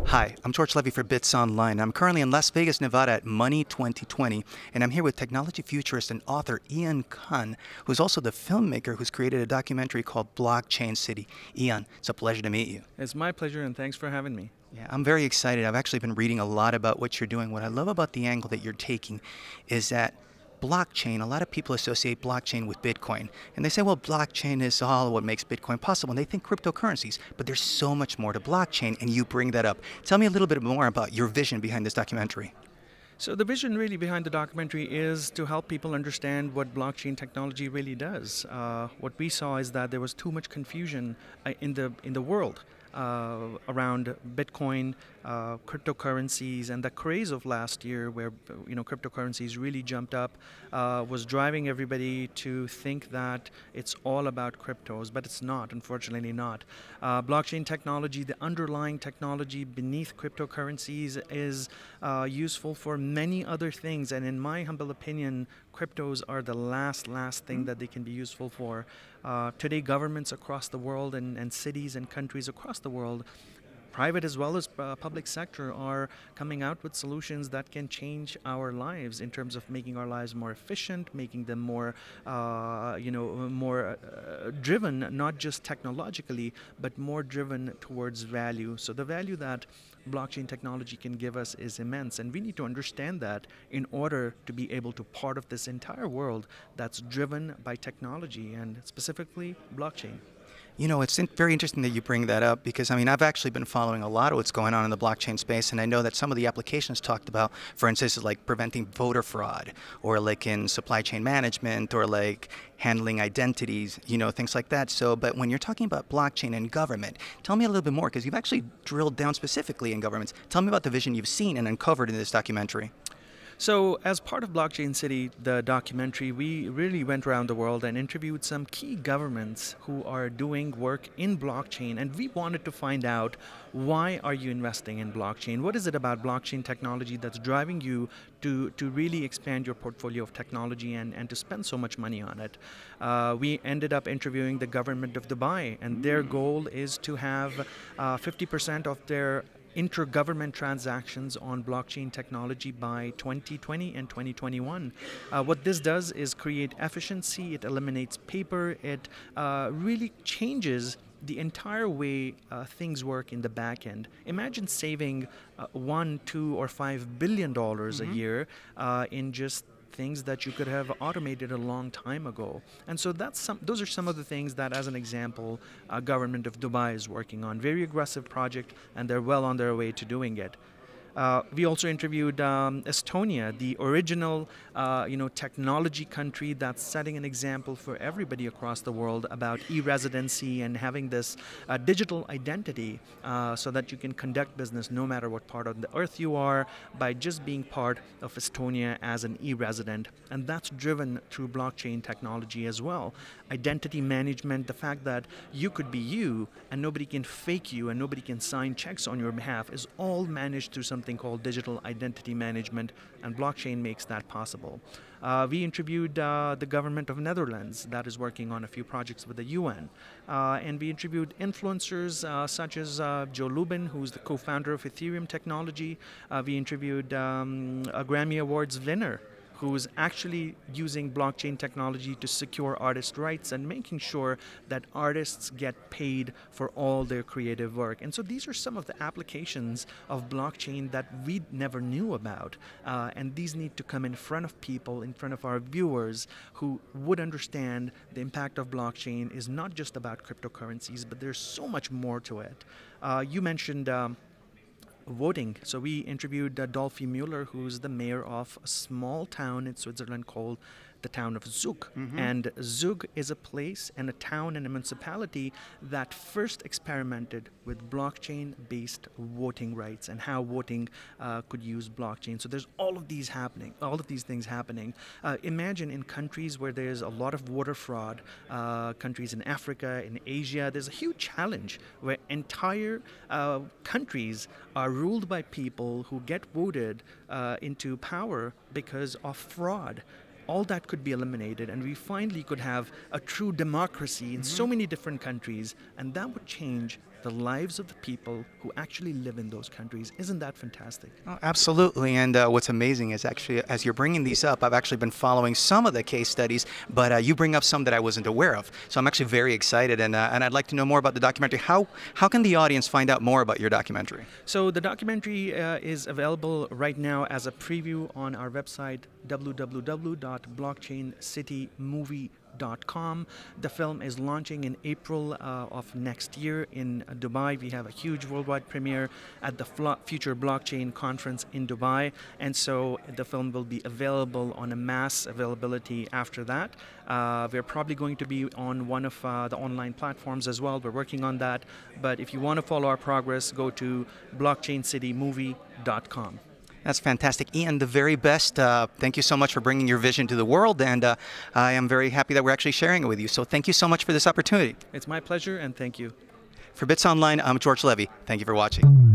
Hi, I'm George Levy for Bitsonline. I'm currently in Las Vegas, Nevada at Money 2020, and I'm here with technology futurist and author Ian Khan, who's also the filmmaker who's created a documentary called Blockchain City. Ian, it's a pleasure to meet you. It's my pleasure, and thanks for having me. Yeah, I'm very excited. I've actually been reading a lot about what you're doing. What I love about the angle that you're taking is that blockchain, a lot of people associate blockchain with Bitcoin. And they say, well, blockchain is all what makes Bitcoin possible. And they think cryptocurrencies. But there's so much more to blockchain, and you bring that up. Tell me a little bit more about your vision behind this documentary. So the vision really behind the documentary is to help people understand what blockchain technology really does. What we saw is that there was too much confusion in the world around Bitcoin, cryptocurrencies, and the craze of last year, where cryptocurrencies really jumped up, was driving everybody to think that it's all about cryptos, but it's not. Unfortunately, not. Blockchain technology, the underlying technology beneath cryptocurrencies, is useful for many other things, and in my humble opinion, cryptos are the last thing that they can be useful for. Today, governments across the world and cities and countries across the world, private as well as public sector, are coming out with solutions that can change our lives in terms of making our lives more efficient, making them more, more driven, not just technologically, but more driven towards value. So the value that blockchain technology can give us is immense, and we need to understand that in order to be able to part of this entire world that's driven by technology, and specifically blockchain. You know, it's very interesting that you bring that up because, I mean, I've actually been following a lot of what's going on in the blockchain space, and I know that some of the applications talked about, for instance, is like preventing voter fraud, or like in supply chain management, or like handling identities, things like that. So, but when you're talking about blockchain and government, tell me a little bit more, because you've actually drilled down specifically in governments. Tell me about the vision you've seen and uncovered in this documentary. So, as part of Blockchain City, the documentary, we really went around the world and interviewed some key governments who are doing work in blockchain, and we wanted to find out, why are you investing in blockchain? What is it about blockchain technology that's driving you to really expand your portfolio of technology and to spend so much money on it? We ended up interviewing the government of Dubai, and their goal is to have 50% of their intergovernment transactions on blockchain technology by 2020 and 2021. What this does is create efficiency, it eliminates paper, it really changes the entire way things work in the back end. Imagine saving $1, $2, or $5 billion a year in just things that you could have automated a long time ago. And so those are some of the things that, as an example, government of Dubai is working on. Very aggressive project, and they're well on their way to doing it. We also interviewed Estonia, the original technology country that's setting an example for everybody across the world about e-residency and having this digital identity so that you can conduct business no matter what part of the earth you are, by just being part of Estonia as an e-resident. And that's driven through blockchain technology as well. Identity management, the fact that you could be you and nobody can fake you and nobody can sign checks on your behalf, is all managed through something called digital identity management, and blockchain makes that possible. We interviewed the government of Netherlands that is working on a few projects with the UN. And we interviewed influencers such as Joe Lubin, who's the co-founder of Ethereum technology. We interviewed a Grammy Awards winner who's actually using blockchain technology to secure artist rights and making sure that artists get paid for all their creative work. And so these are some of the applications of blockchain that we never knew about. And these need to come in front of people, in front of our viewers, who would understand the impact of blockchain is not just about cryptocurrencies, but there's so much more to it. You mentioned voting. So we interviewed Dolphy Mueller, who's the mayor of a small town in Switzerland called the town of Zug. And Zug is a place and a town and a municipality that first experimented with blockchain-based voting rights and how voting could use blockchain. So there's all of these things happening. Imagine in countries where there's a lot of voter fraud, countries in Africa, in Asia, there's a huge challenge where entire countries are ruled by people who get voted into power because of fraud. all that could be eliminated, and we finally could have a true democracy in so many different countries, and that would change the lives of the people who actually live in those countries. Isn't that fantastic? Oh, absolutely. And what's amazing is actually, as you're bringing these up, I've actually been following some of the case studies, but you bring up some that I wasn't aware of. So I'm actually very excited, and I'd like to know more about the documentary. How can the audience find out more about your documentary? So the documentary is available right now as a preview on our website, www.blockchaincitymovie.com. The film is launching in April of next year in Dubai. We have a huge worldwide premiere at the Future Blockchain Conference in Dubai, and so the film will be available on a mass availability after that. We're probably going to be on one of the online platforms as well. We're working on that, but if you want to follow our progress, go to blockchaincitymovie.com. That's fantastic. Ian, the very best. Thank you so much for bringing your vision to the world, and I am very happy that we're actually sharing it with you. So thank you so much for this opportunity. It's my pleasure, and thank you. For Bitsonline, I'm George Levy. Thank you for watching.